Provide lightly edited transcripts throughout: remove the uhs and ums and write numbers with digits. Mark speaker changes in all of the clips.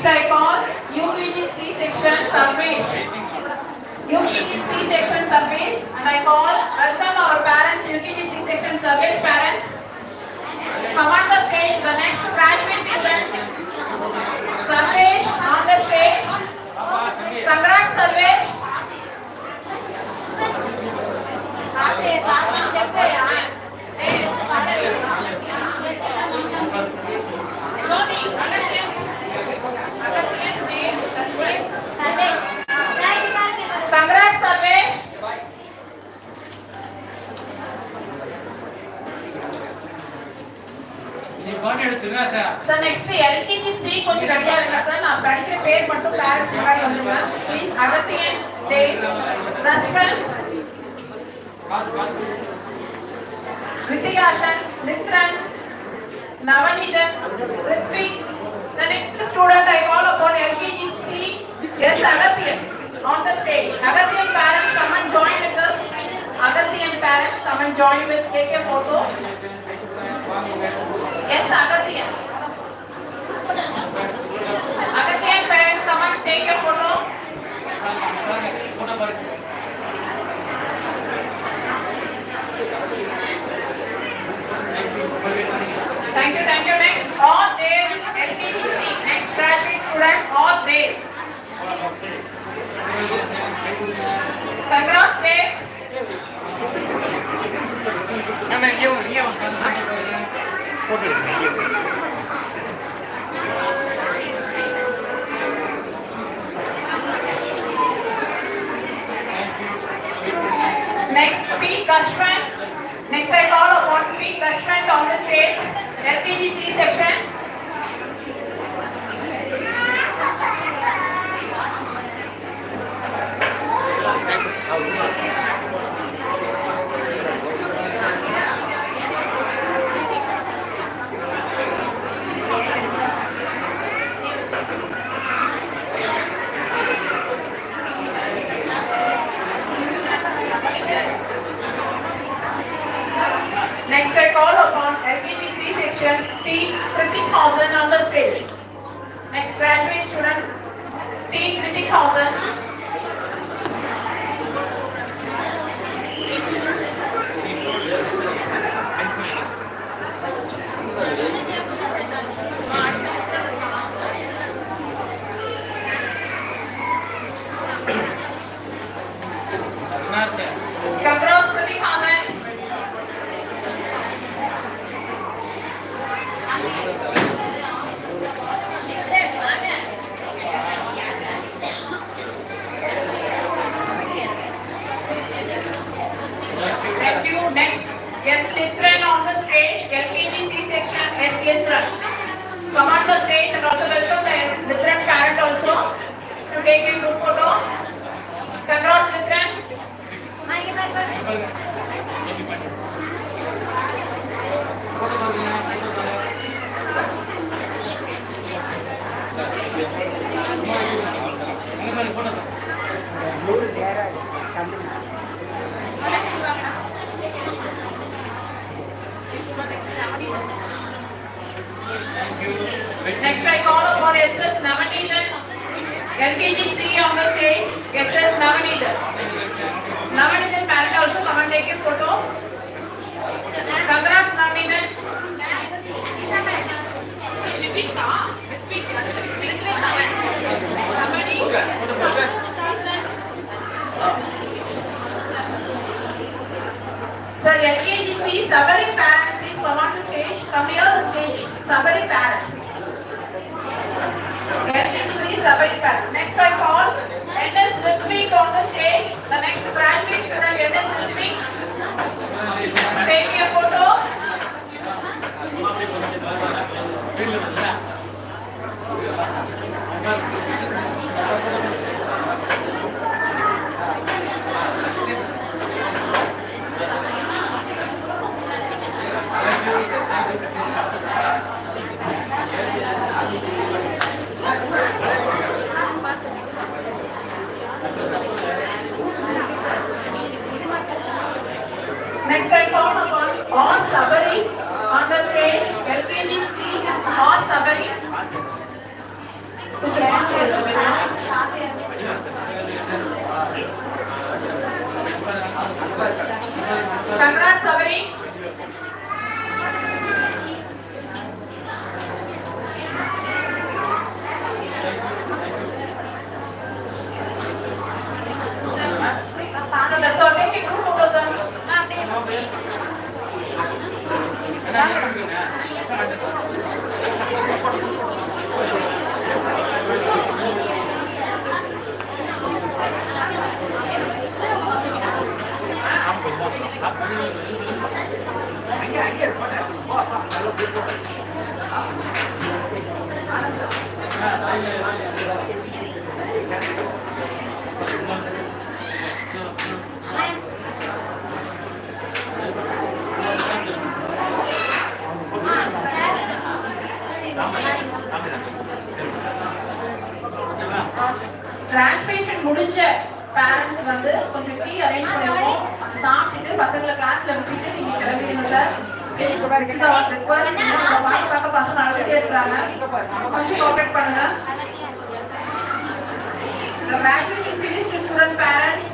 Speaker 1: Next I call UKG C section service. UKG C section service, and I call welcome our parents, UKG C section service parents. Come on the stage. The next graduate student, Sarvesh on the stage. Congrats, Sarvesh. Congrats, Sarvesh. So next LKG C கொஞ்சம் ரெடியா இருங்க sir. நான் படிக்கிற பேர் மட்டும் parents முன்னாடி வந்துருங்க. Please Agathiyan, Dev, Darshan, Vidyasan, Nisran, Navaneethan, Rithvik. The next student I call upon LKG C. Yes, Agathian on the stage. Agathian parents come and join with us. Agathian parents come and join with, take a photo. Yes, Agathian. Agathian parents come and take a photo. Thank you, thank you. Next, all there, LKGC. Next graduate student, all there. Congrats, there. Next, P. Kashwan. Next, I call upon P. Kashwan on the stage. LKGC section. Next, I call upon LKGC section T. 50,000 on the stage. Next, graduate student T. 50,000. Congrats, 50,000. Thank you. Next, yes, Litran on the stage. LKGC section, yes, Litran. Come on the stage and also welcome the Litran parent also to take a group photo. Congrats, Litran. Next, I call upon SS Navanithan, LKGC on the stage. SS Navanithan. Navanithan parent also come and take a photo. Congrats, Navanithan. Sir, LKGC Sabari parent, please come on the stage. Come here the stage. Sabari parent. LKGC Sabari parent. Next I call NS Ritwik on the stage. The next graduate student NS Ritwik. Take a photo. Next I call upon Sabari on the stage. LKGC on Sabari. Transmission முடிஞ்ச parents வந்து கொஞ்சம் tea arrange பண்ணிடுவோம். சாப்பிட்டுட்டு பசங்களை கிளாஸ்ல விட்டுட்டு நீங்க கிளம்பிடுங்க sir. பசங்க அழுதுட்டே இருக்கிறாங்க, கொஞ்சம் கோஆபரேட் பண்ணுங்க. The graduating finished student parents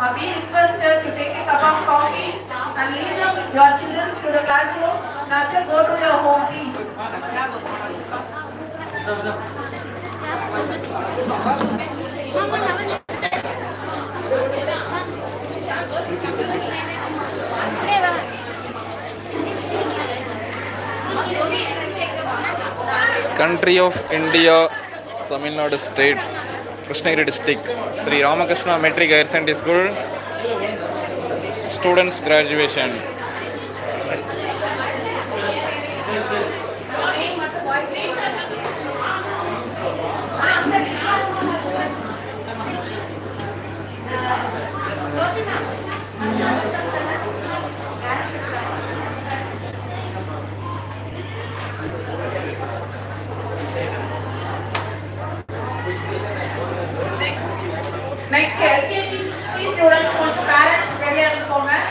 Speaker 1: are being requested to take a cup of coffee and lead them your children to the classroom. After go to their home, please.
Speaker 2: Country of India, Tamil Nadu State, Krishnagiri District, Sri Ramakrishna Matric Higher Secondary School, students graduation.
Speaker 1: Next, LKG students whose parents ready at the moment.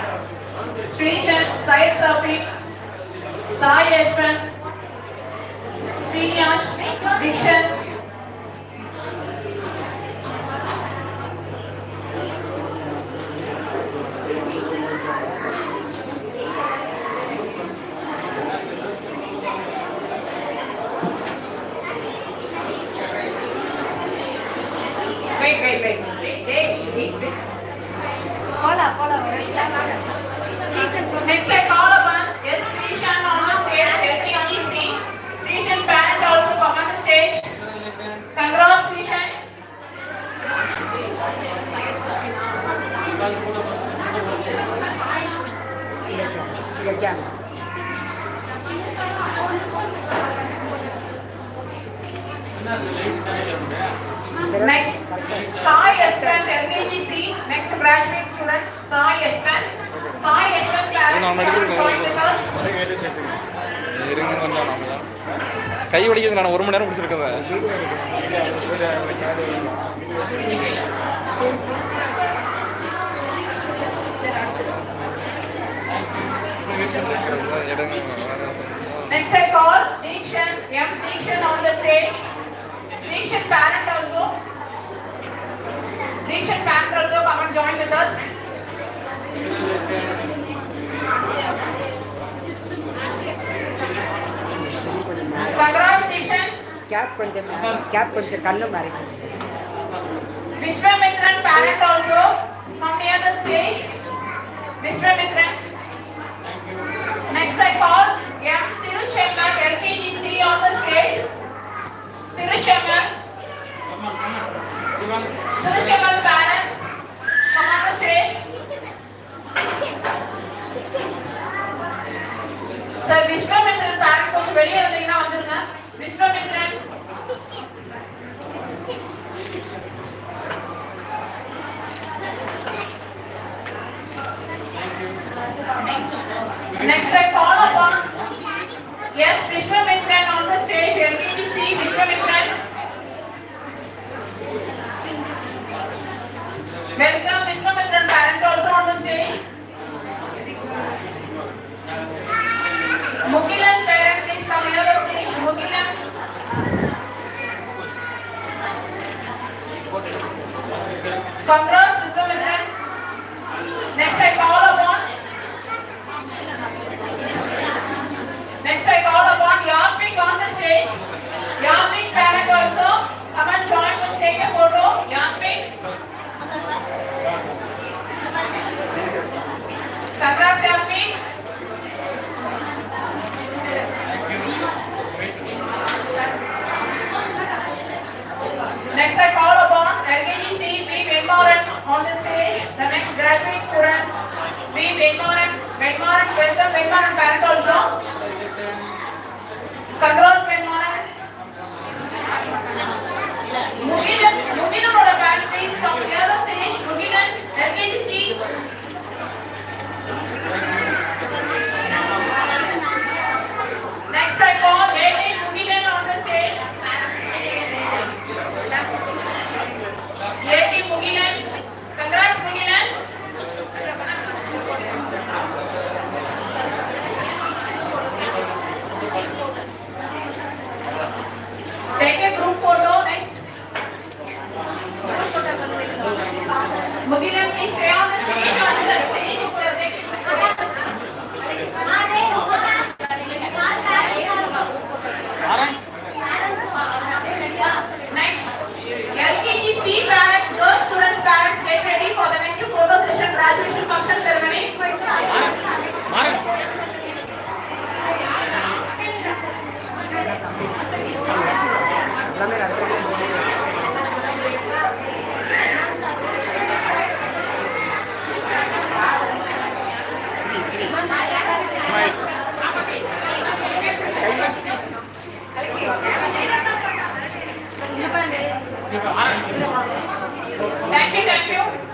Speaker 1: Station, Syed Safi, Sai Yashwan, Srinash, Dikshan. Wait. Follow. Next, I call upon yes, Srishan on the stage. LKG Srishan parent also come on the stage. Congrats, Srishan. Next, Sai Yashwan, LKG. Next, graduate student, Sai Yashwan. Sai Yashwan parents join with us.
Speaker 2: கை வலிக்குது. நான் 1 மணி நேரம் பிடிச்சிருக்கேன்.
Speaker 1: Next, I call Dikshan, Dikshan on the stage. Dikshan parent also. Dikshan parent also come and join with us. Congrats, Dikshan.
Speaker 3: Cap konjam kannu mari.
Speaker 1: Vishwamitran parent also come near the stage. Vishwamitran. Next, I call Tiruchemmal, LKG on the stage. Tiruchemmal parents come on the stage. Sir, Vishwamitran parent கொஞ்சம் வெளியே வந்தீங்கன்னா வந்துருங்க. Vishwamitran. Next, I call upon yes, Vishwamitran on the stage. LKG Vishwamitran. Welcome, Vishwamitran parent also on the stage. Mugilan parent, please come here the stage. Mugilan. Congrats, Vishwamitran. Next, I call upon Yarpik on the stage. Yarpik parent also come and join and take a photo. Yarpik. Congrats, Yarpik. Next, I call upon LKG B. Vemoran on the stage. The next graduate student, B. Vemoran. Vemoran, welcome Vemoran parent also. Congrats, Vemoran. Mugilan, please stay on the stage. On the stage. Next, LKG C parents, girl students parents, get ready for the next photo session, graduation function ceremony.
Speaker 3: எல்லாமே நடக்குது.
Speaker 1: Thank you, thank you.